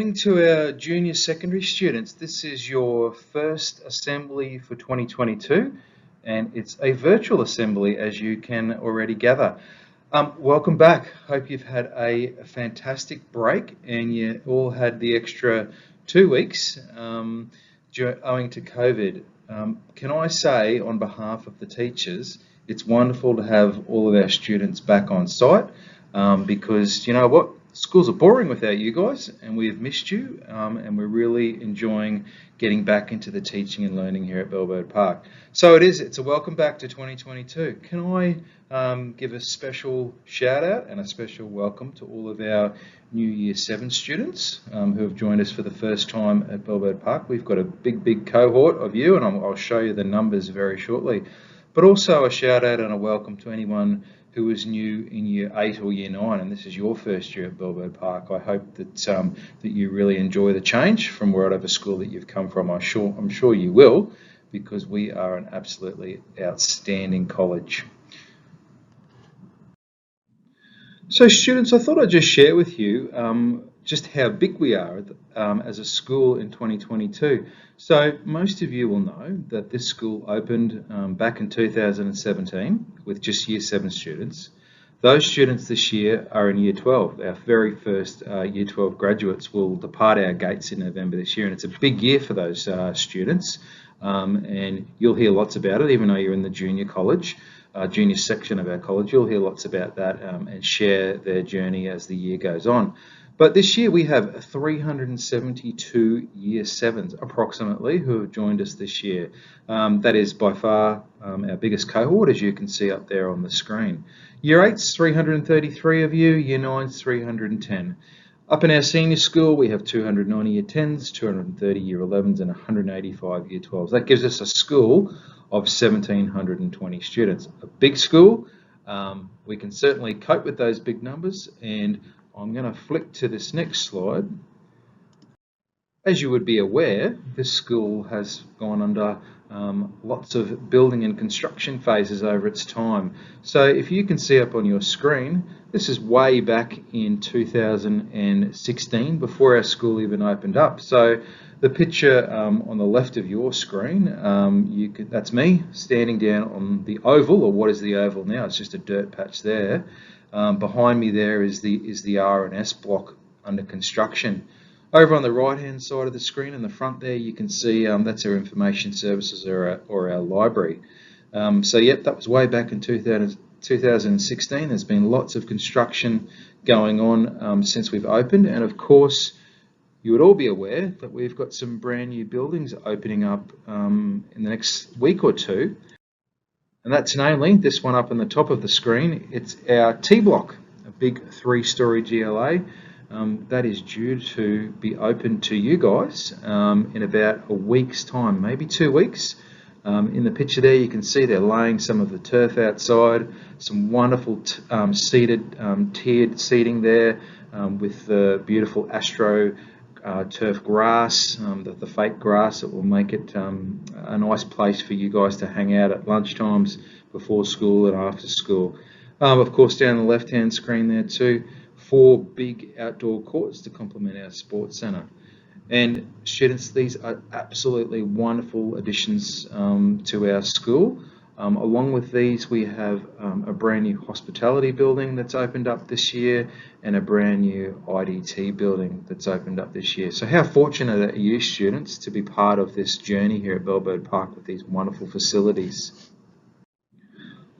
evening to our junior secondary students. This is your first assembly for 2022 and it's a virtual assembly, as you can already gather. Welcome back. Hope you've had a fantastic break and you all had the extra 2 weeks owing to COVID. Can I say on behalf of the teachers, it's wonderful to have all of our students back on site because you know what? Schools are boring without you guys and we have missed you and we're really enjoying getting back into the teaching and learning here at Bellbird Park. So it's a welcome back to 2022. Can I give a special shout out and a special welcome to all of our new Year 7 students who have joined us for the first time at Bellbird Park. We've got a big cohort of you and I'll show you the numbers very shortly. But also a shout out and a welcome to anyone who is new in Year 8 or Year 9 and this is your first year at Bellbird Park. I hope that that you really enjoy the change from whatever school that you've come from. I'm sure you will, because we are an absolutely outstanding college. So students, I thought I'd just share with you just how big we are as a school in 2022. So most of you will know that this school opened back in 2017 with just Year 7 students. Those students this year are in Year 12. Our very first Year 12 graduates will depart our gates in November this year, and it's a big year for those students. And you'll hear lots about it, even though you're in the junior college. Junior section of our college, you'll hear lots about that and share their journey as the year goes on. But this year we have 372 Year 7s approximately who have joined us this year. That is by far our biggest cohort, as you can see up there on the screen. Year 8's 333 of you, Year 9's 310. Up in our senior school we have 290 Year 10s, 230 Year 11s and 185 Year 12s. That gives us a school of 1,720 students. A big school. We can certainly cope with those big numbers, and I'm going to flick to this next slide. As you would be aware, this school has gone under lots of building and construction phases over its time. So if you can see up on your screen, this is way back in 2016, before our school even opened up. So the picture on the left of your screen, that's me standing down on the oval, or what is the oval now? It's just a dirt patch there. Behind me there is the R&S block under construction. Over on the right hand side of the screen in the front there, you can see that's our information services or our library. So yep, that was way back in 2016. There's been lots of construction going on since we've opened, and of course you would all be aware that we've got some brand new buildings opening up in the next week or two. And that's namely this one up on the top of the screen. It's our T block, a big 3-story GLA. That is due to be open to you guys in about a week's time, maybe 2 weeks. In the picture there, you can see they're laying some of the turf outside, some wonderful seated, tiered seating there with the beautiful Astro turf grass, the fake grass that will make it a nice place for you guys to hang out at lunchtimes, before school and after school. Of course, down the left-hand screen there too, 4 big outdoor courts to complement our sports centre. And students, these are absolutely wonderful additions to our school. Along with these, we have a brand new hospitality building that's opened up this year and a brand new IDT building that's opened up this year. So how fortunate are you students to be part of this journey here at Bellbird Park with these wonderful facilities.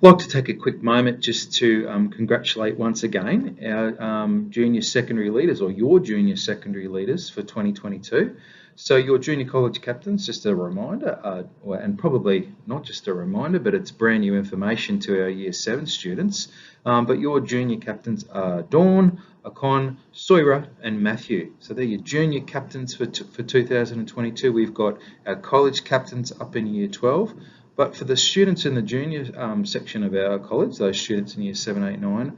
I'd like to take a quick moment just to congratulate once again our junior secondary leaders, or your junior secondary leaders for 2022. So your junior college captains, just a reminder, and probably not just a reminder, but it's brand new information to our Year 7 students. But your junior captains are Dawn, Akon, Soira and Matthew. So they're your junior captains for 2022. We've got our college captains up in Year 12. But for the students in the junior section of our college, those students in Year 7, 8, 9,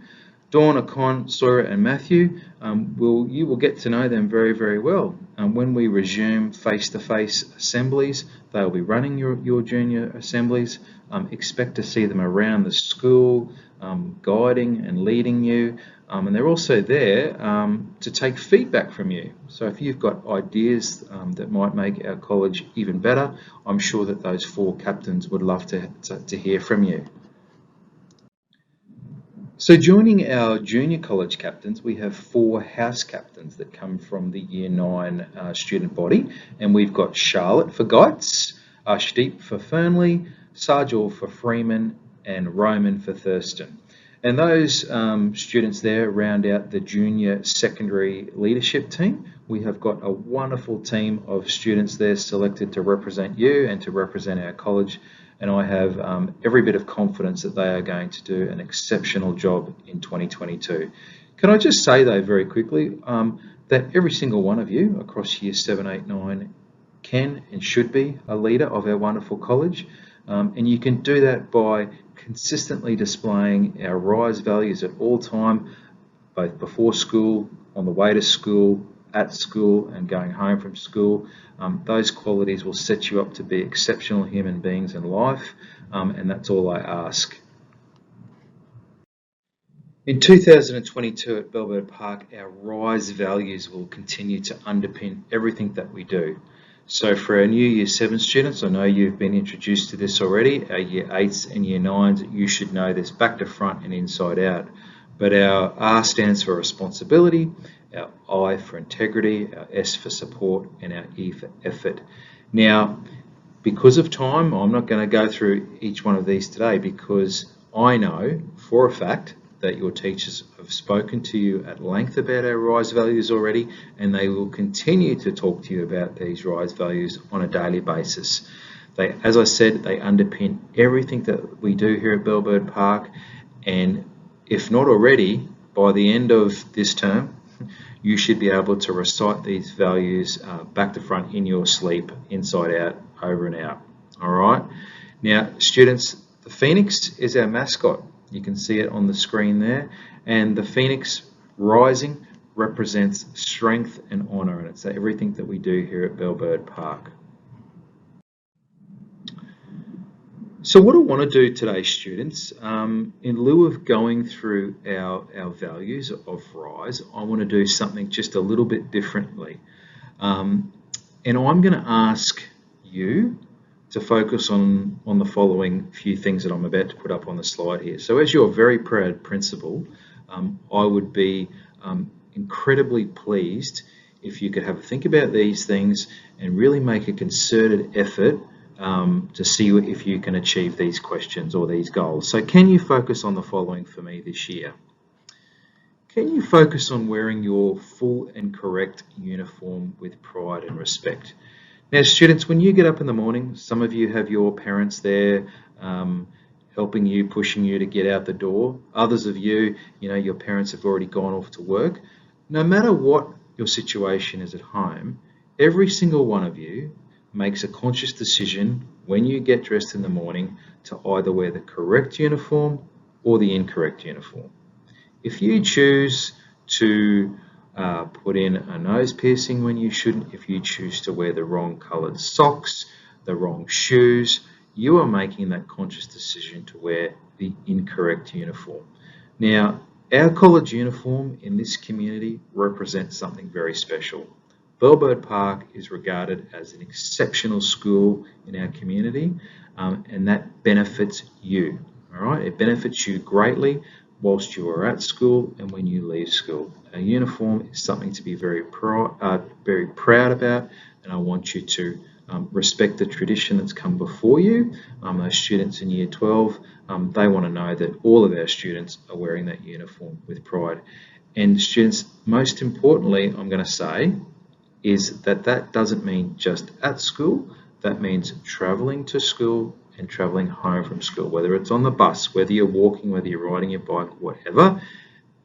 Dawn, Akon, Soira and Matthew, you will get to know them very, very well. When we resume face-to-face assemblies, they'll be running your junior assemblies. Expect to see them around the school, guiding and leading you. and they're also there to take feedback from you. So if you've got ideas that might make our college even better, I'm sure that those 4 captains would love to hear from you. So joining our junior college captains, we have 4 house captains that come from the Year 9 student body, and we've got Charlotte for Geiz, Arshdeep for Fernley, Sarjal for Freeman, and Roman for Thurston. And those students there round out the junior secondary leadership team. We have got a wonderful team of students there selected to represent you and to represent our college. And I have every bit of confidence that they are going to do an exceptional job in 2022. Can I just say though very quickly that every single one of you across year 7, 8, 9 can and should be a leader of our wonderful college. And you can do that by consistently displaying our RISE values at all time, both before school, on the way to school, at school, and going home from school. Those qualities will set you up to be exceptional human beings in life, and that's all I ask. In 2022 at Bellbird Park, our RISE values will continue to underpin everything that we do. So for our new Year 7 students, I know you've been introduced to this already. Our Year 8s and Year 9s, you should know this back to front and inside out. But our R stands for responsibility, our I for integrity, our S for support, and our E for effort. Now, because of time, I'm not going to go through each one of these today because I know for a fact that your teachers have spoken to you at length about our RISE values already, and they will continue to talk to you about these RISE values on a daily basis. They, as I said, they underpin everything that we do here at Bellbird Park, and if not already, by the end of this term, you should be able to recite these values back to front in your sleep, inside out, over and out. All right. Now, students, the Phoenix is our mascot. You can see it on the screen there, and the Phoenix rising represents strength and honor, and it's everything that we do here at Bellbird Park. So what I want to do today, students, in lieu of going through our values of RISE, I want to do something just a little bit differently. And I'm going to ask you to focus on the following few things that I'm about to put up on the slide here. So as your very proud principal, I would be incredibly pleased if you could have a think about these things and really make a concerted effort to see if you can achieve these questions or these goals. So can you focus on the following for me this year? Can you focus on wearing your full and correct uniform with pride and respect? Now, students, when you get up in the morning, some of you have your parents there helping you, pushing you to get out the door. Others of you, your parents have already gone off to work. No matter what your situation is at home, every single one of you makes a conscious decision when you get dressed in the morning to either wear the correct uniform or the incorrect uniform. If you choose to put in a nose piercing when you shouldn't, if you choose to wear the wrong coloured socks, the wrong shoes, you are making that conscious decision to wear the incorrect uniform. Now, our college uniform in this community represents something very special. Bellbird Park is regarded as an exceptional school in our community, and that benefits you. All right, it benefits you greatly whilst you are at school and when you leave school. A uniform is something to be very proud about, and I want you to respect the tradition that's come before you. Those students in Year 12, they want to know that all of our students are wearing that uniform with pride. And students, most importantly, I'm going to say, is that doesn't mean just at school, that means travelling to school and travelling home from school, whether it's on the bus, whether you're walking, whether you're riding your bike, whatever,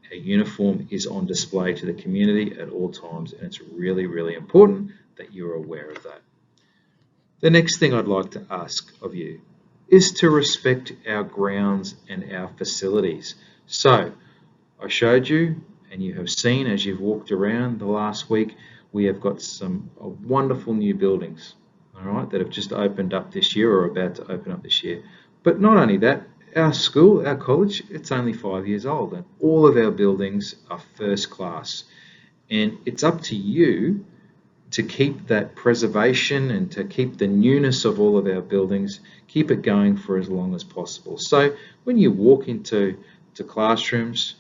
a uniform is on display to the community at all times, and it's really, really important that you're aware of that. The next thing I'd like to ask of you is to respect our grounds and our facilities. So I showed you, and you have seen as you've walked around the last week, we have got some wonderful new buildings, all right, that have just opened up this year or about to open up this year. But not only that, Our school, our college, it's only 5 years old, and all of our buildings are first class. And it's up to you to keep that preservation and to keep the newness of all of our buildings, keep it going for as long as possible. So when you walk into classrooms,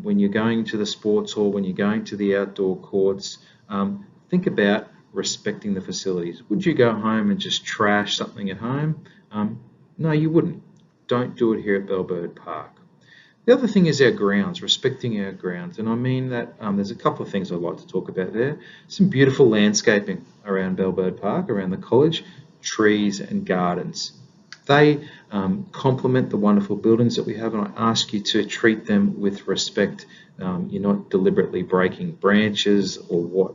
when you're going to the sports hall, when you're going to the outdoor courts, think about respecting the facilities. Would you go home and just trash something at home? No, you wouldn't. Don't do it here at Bellbird Park. The other thing is our grounds, respecting our grounds. And I mean that there's a couple of things I'd like to talk about there. Some beautiful landscaping around Bellbird Park, around the college, trees and gardens. They complement the wonderful buildings that we have, and I ask you to treat them with respect. You're not deliberately breaking branches or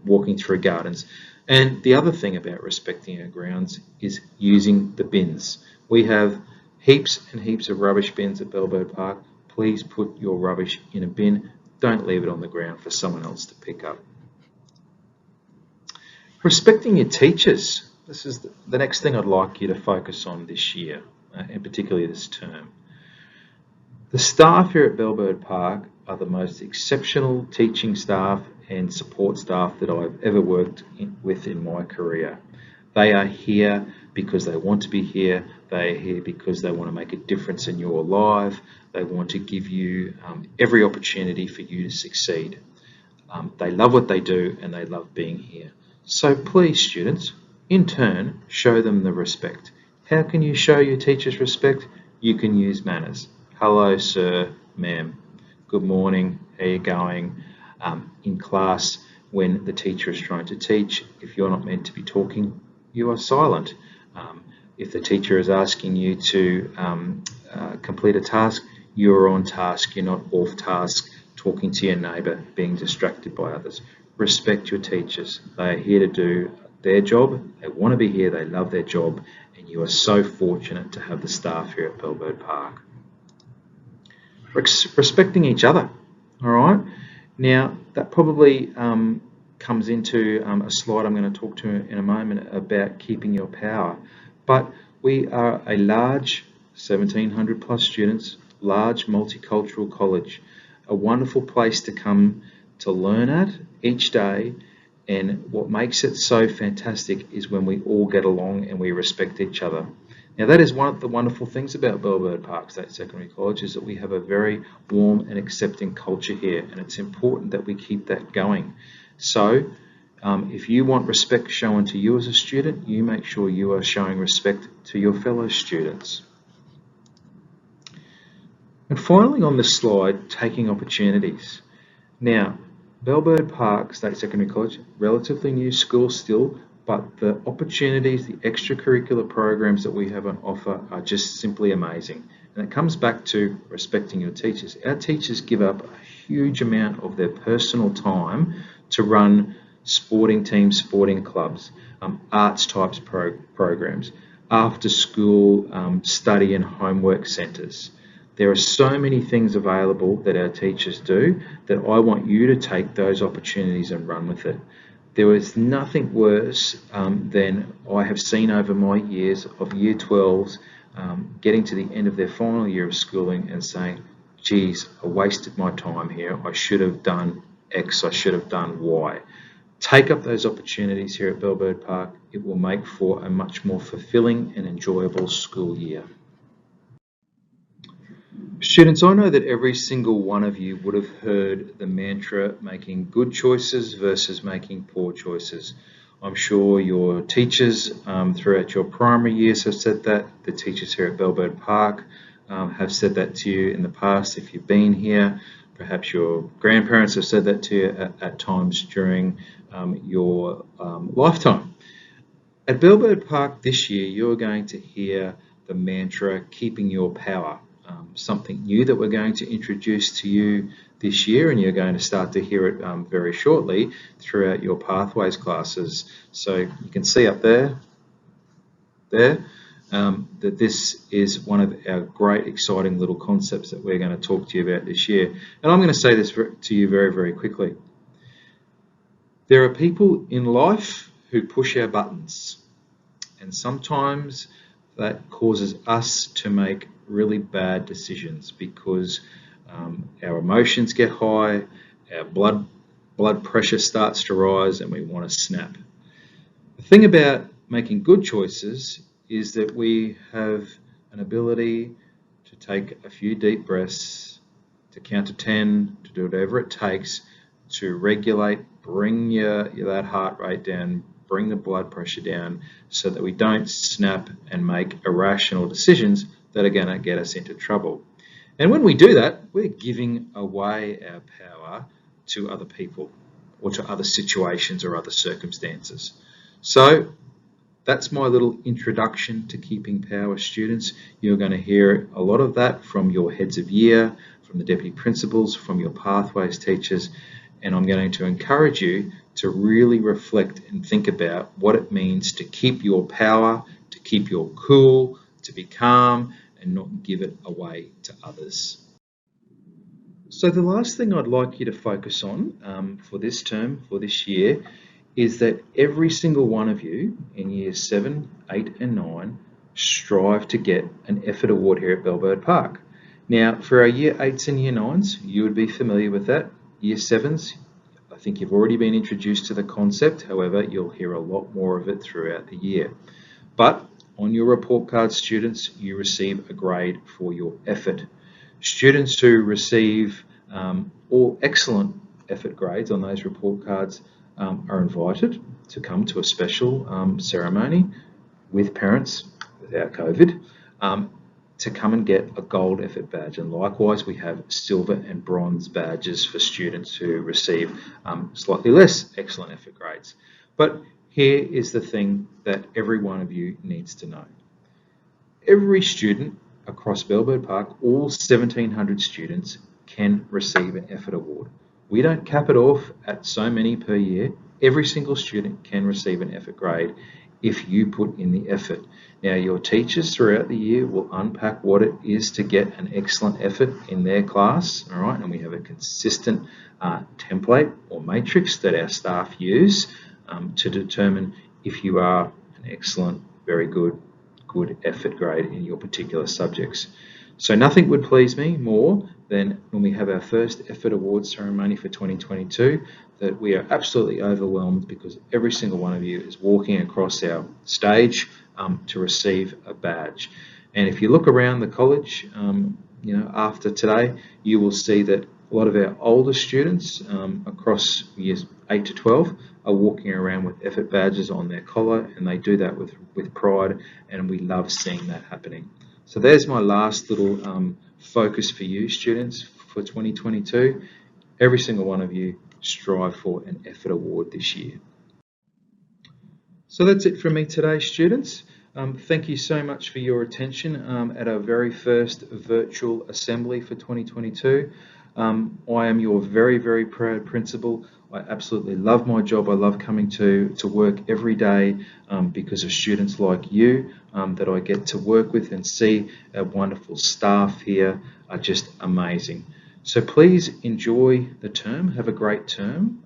walking through gardens. And the other thing about respecting our grounds is using the bins. We have heaps and heaps of rubbish bins at Bellbird Park. Please put your rubbish in a bin. Don't leave it on the ground for someone else to pick up. Respecting your teachers. This is the next thing I'd like you to focus on this year, and particularly this term. The staff here at Bellbird Park are the most exceptional teaching staff and support staff that I've ever worked with in my career. They are here because they want to be here. They are here because they want to make a difference in your life. They want to give you every opportunity for you to succeed. They love what they do and they love being here. So please, students, in turn, show them the respect. How can you show your teachers respect? You can use manners. Hello, sir, ma'am. Good morning. How are you going? In class, when the teacher is trying to teach, if you're not meant to be talking, you are silent. If the teacher is asking you to complete a task, you're on task. You're not off task, talking to your neighbour, being distracted by others. Respect your teachers. They are here to do their job. They want to be here. They love their job. And you are so fortunate to have the staff here at Bellbird Park. Respecting each other. All right. Now, that probably comes into a slide I'm going to talk to in a moment about keeping your power. But we are a large, 1,700 plus students, large multicultural college, a wonderful place to come to learn at each day. And what makes it so fantastic is when we all get along and we respect each other. Now, that is one of the wonderful things about Bellbird Park State Secondary College, is that we have a very warm and accepting culture here, and it's important that we keep that going. So if you want respect shown to you as a student, you make sure you are showing respect to your fellow students. And finally on this slide, taking opportunities. Now, Bellbird Park State Secondary College, relatively new school still, but the opportunities, the extracurricular programs that we have on offer are just simply amazing. And it comes back to respecting your teachers. Our teachers give up a huge amount of their personal time to run sporting teams, sporting clubs, arts types programs, after school study and homework centres. There are so many things available that our teachers do that I want you to take those opportunities and run with it. There is nothing worse than I have seen over my years of Year 12s getting to the end of their final year of schooling and saying, geez, I wasted my time here. I should have done X, I should have done Y. Take up those opportunities here at Bellbird Park. It will make for a much more fulfilling and enjoyable school year. Students, I know that every single one of you would have heard the mantra, making good choices versus making poor choices. I'm sure your teachers throughout your primary years have said that. The teachers here at Bellbird Park have said that to you in the past if you've been here. Perhaps your grandparents have said that to you at times during your lifetime. At Bellbird Park this year, you're going to hear the mantra, keeping your power. Something new that we're going to introduce to you this year, and you're going to start to hear it very shortly throughout your pathways classes. So you can see up there that this is one of our great exciting little concepts that we're going to talk to you about this year. And I'm going to say this to you very, very quickly. There are people in life who push our buttons, and sometimes that causes us to make really bad decisions because our emotions get high, our blood pressure starts to rise, and we want to snap. The thing about making good choices is that we have an ability to take a few deep breaths, to count to 10, to do whatever it takes to regulate, bring that heart rate down, bring the blood pressure down so that we don't snap and make irrational decisions that are going to get us into trouble. And when we do that, we're giving away our power to other people or to other situations or other circumstances. So that's my little introduction to keeping power, students. You're going to hear a lot of that from your heads of year, from the deputy principals, from your pathways teachers, and I'm going to encourage you to really reflect and think about what it means to keep your power, to keep your cool, to be calm, and not give it away to others. So the last thing I'd like you to focus on for this term, for this year, is that every single one of you in years 7, 8 and 9 strive to get an effort award here at Bellbird Park. Now, for our year 8s and year 9s, you would be familiar with that. Year 7s, I think you've already been introduced to the concept. However, you'll hear a lot more of it throughout the year. But on your report card, students, you receive a grade for your effort. Students who receive all excellent effort grades on those report cards are invited to come to a special ceremony with parents without COVID to come and get a gold effort badge. And likewise, we have silver and bronze badges for students who receive slightly less excellent effort grades. But here is the thing that every one of you needs to know. Every student across Bellbird Park, all 1,700 students, can receive an effort award. We don't cap it off at so many per year. Every single student can receive an effort grade if you put in the effort. Now, your teachers throughout the year will unpack what it is to get an excellent effort in their class, all right? And we have a consistent template or matrix that our staff use to determine if you are an excellent, very good effort grade in your particular subjects. So nothing would please me more than when we have our first effort awards ceremony for 2022, that we are absolutely overwhelmed because every single one of you is walking across our stage to receive a badge. And if you look around the college, after today, you will see that a lot of our older students across years 8 to 12 are walking around with effort badges on their collar, and they do that with pride, and we love seeing that happening. So there's my last little focus for you, students, for 2022. Every single one of you strive for an effort award this year. So that's it from me today, students. Thank you so much for your attention at our very first virtual assembly for 2022. I am your very, very proud principal. I absolutely love my job. I love coming to work every day because of students like you that I get to work with, and see our wonderful staff here are just amazing. So please enjoy the term, have a great term.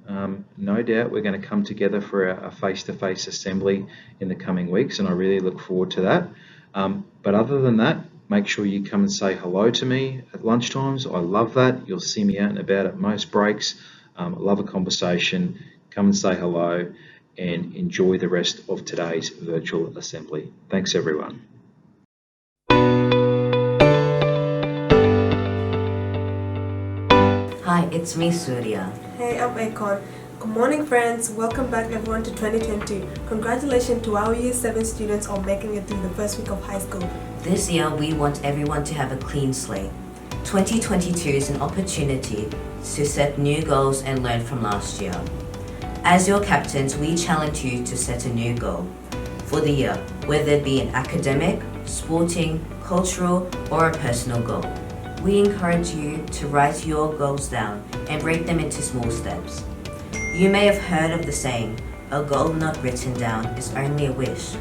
No doubt we're going to come together for a face-to-face assembly in the coming weeks, and I really look forward to that. But other than that, make sure you come and say hello to me at lunchtimes. I love that. You'll see me out and about at most breaks. I love a conversation. Come and say hello and enjoy the rest of today's virtual assembly. Thanks, everyone. Hi, it's me, Surya. Hey, I'm Akon. Good morning, friends. Welcome back, everyone, to 2020. Congratulations to our Year 7 students on making it through the first week of high school. This year, we want everyone to have a clean slate. 2022 is an opportunity to set new goals and learn from last year. As your captains, we challenge you to set a new goal for the year, whether it be an academic, sporting, cultural, or a personal goal. We encourage you to write your goals down and break them into small steps. You may have heard of the saying, a goal not written down is only a wish.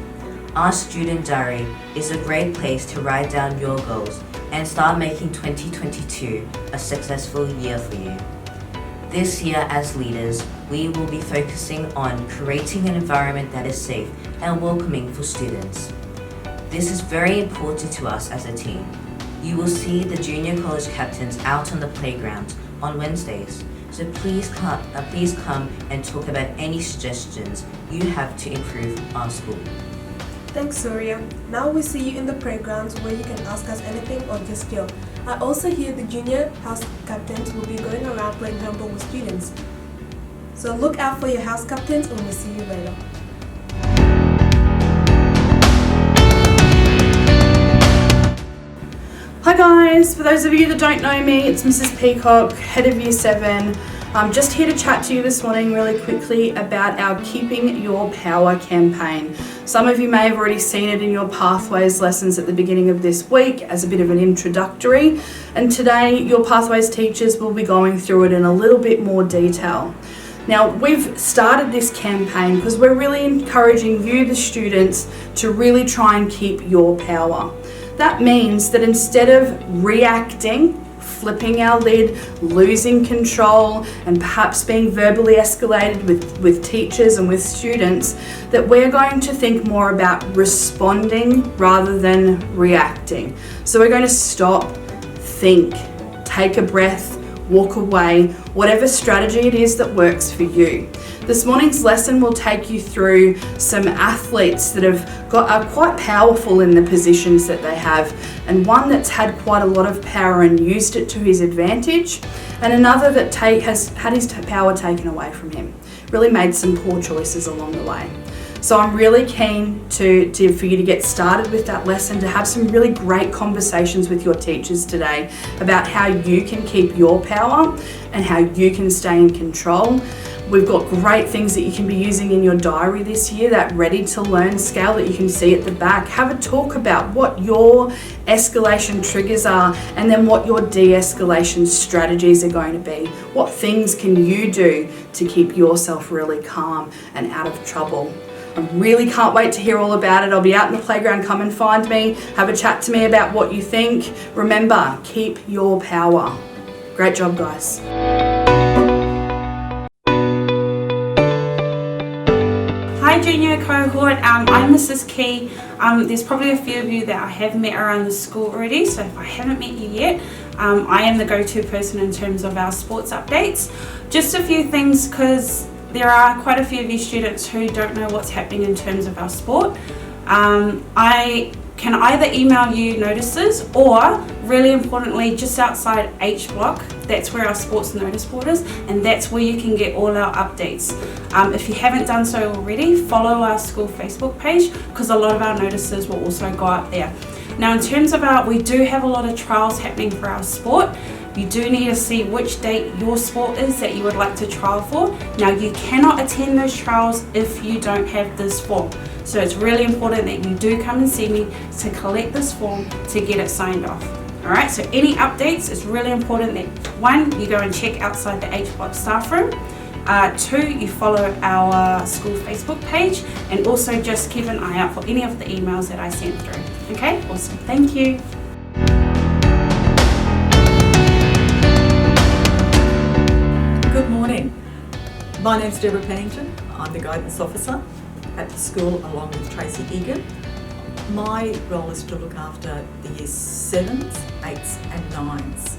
Our student diary is a great place to write down your goals and start making 2022 a successful year for you. This year, as leaders, we will be focusing on creating an environment that is safe and welcoming for students. This is very important to us as a team. You will see the junior college captains out on the playground on Wednesdays, so please come and talk about any suggestions you have to improve our school. Thanks, Surya. Now we see you in the playgrounds where you can ask us anything or just yell. I also hear the junior house captains will be going around playing handball with students. So look out for your house captains and we'll see you later. Hi guys, for those of you that don't know me, it's Mrs. Peacock, Head of Year 7. I'm just here to chat to you this morning really quickly about our Keeping Your Power campaign. Some of you may have already seen it in your Pathways lessons at the beginning of this week as a bit of an introductory, and today your Pathways teachers will be going through it in a little bit more detail. Now, we've started this campaign because we're really encouraging you, the students, to really try and keep your power. That means that instead of reacting, flipping our lid, losing control, and perhaps being verbally escalated with teachers and with students, that we're going to think more about responding rather than reacting. So we're going to stop, think, take a breath, walk away, whatever strategy it is that works for you. This morning's lesson will take you through some athletes that are quite powerful in the positions that they have, and one that's had quite a lot of power and used it to his advantage, and another that has had his power taken away from him, really made some poor choices along the way. So I'm really keen for you to get started with that lesson, to have some really great conversations with your teachers today about how you can keep your power and how you can stay in control. We've got great things that you can be using in your diary this year, that ready to learn scale that you can see at the back. Have a talk about what your escalation triggers are and then what your de-escalation strategies are going to be. What things can you do to keep yourself really calm and out of trouble? I really can't wait to hear all about it. I'll be out in the playground. Come and find me. Have a chat to me about what you think. Remember, keep your power. Great job, guys. Hi junior cohort, I'm Mrs. Key. There's probably a few of you that I have met around the school already, so if I haven't met you yet, I am the go-to person in terms of our sports updates. Just a few things, because there are quite a few of you students who don't know what's happening in terms of our sport. I can either email you notices, or really importantly, just outside H block, that's where our sports notice board is, and that's where you can get all our updates. If you haven't done so already, follow our school Facebook page, because a lot of our notices will also go up there. Now in terms of we do have a lot of trials happening for our sport. You do need to see which date your sport is that you would like to trial for. Now you cannot attend those trials if you don't have this form. So it's really important that you do come and see me to collect this form to get it signed off. Alright, so any updates, it's really important that 1, you go and check outside the H block staff room. 2, you follow our school Facebook page, and also just keep an eye out for any of the emails that I send through. Okay, awesome, thank you. Good morning. My name's Deborah Pennington. I'm the guidance officer at the school along with Tracy Egan. My role is to look after the year 7s, 8s and 9s.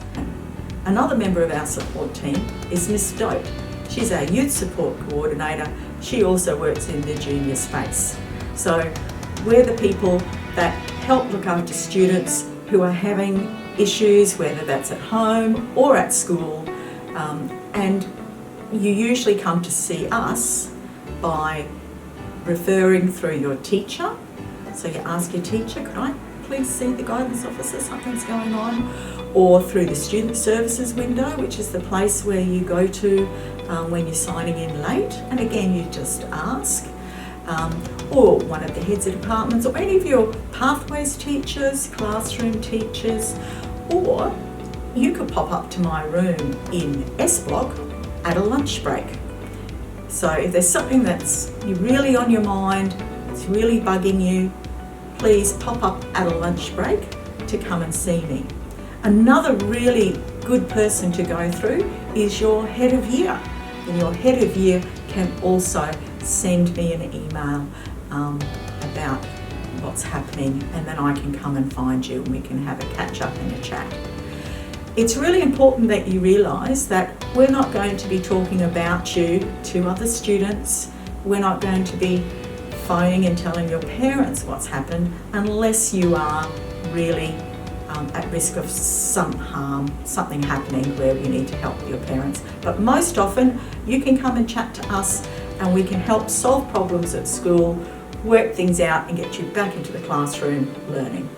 Another member of our support team is Miss Dope. She's our youth support coordinator. She also works in the junior space. So we're the people that help look after students who are having issues, whether that's at home or at school, and you usually come to see us by referring through your teacher. So you ask your teacher, could I please see the guidance officer, something's going on? Or through the student services window, which is the place where you go to when you're signing in late, and again you just ask. Or one of the heads of departments, or any of your Pathways teachers, classroom teachers, or you could pop up to my room in S block at a lunch break. So if there's something that's really on your mind, it's really bugging you, please pop up at a lunch break to come and see me. Another really good person to go through is your head of year. And your head of year can also send me an email about what's happening, and then I can come and find you and we can have a catch up and a chat. It's really important that you realise that we're not going to be talking about you to other students. We're not going to be phoning and telling your parents what's happened unless you are really at risk of some harm, something happening where you need to help your parents. But most often you can come and chat to us and we can help solve problems at school, work things out and get you back into the classroom learning.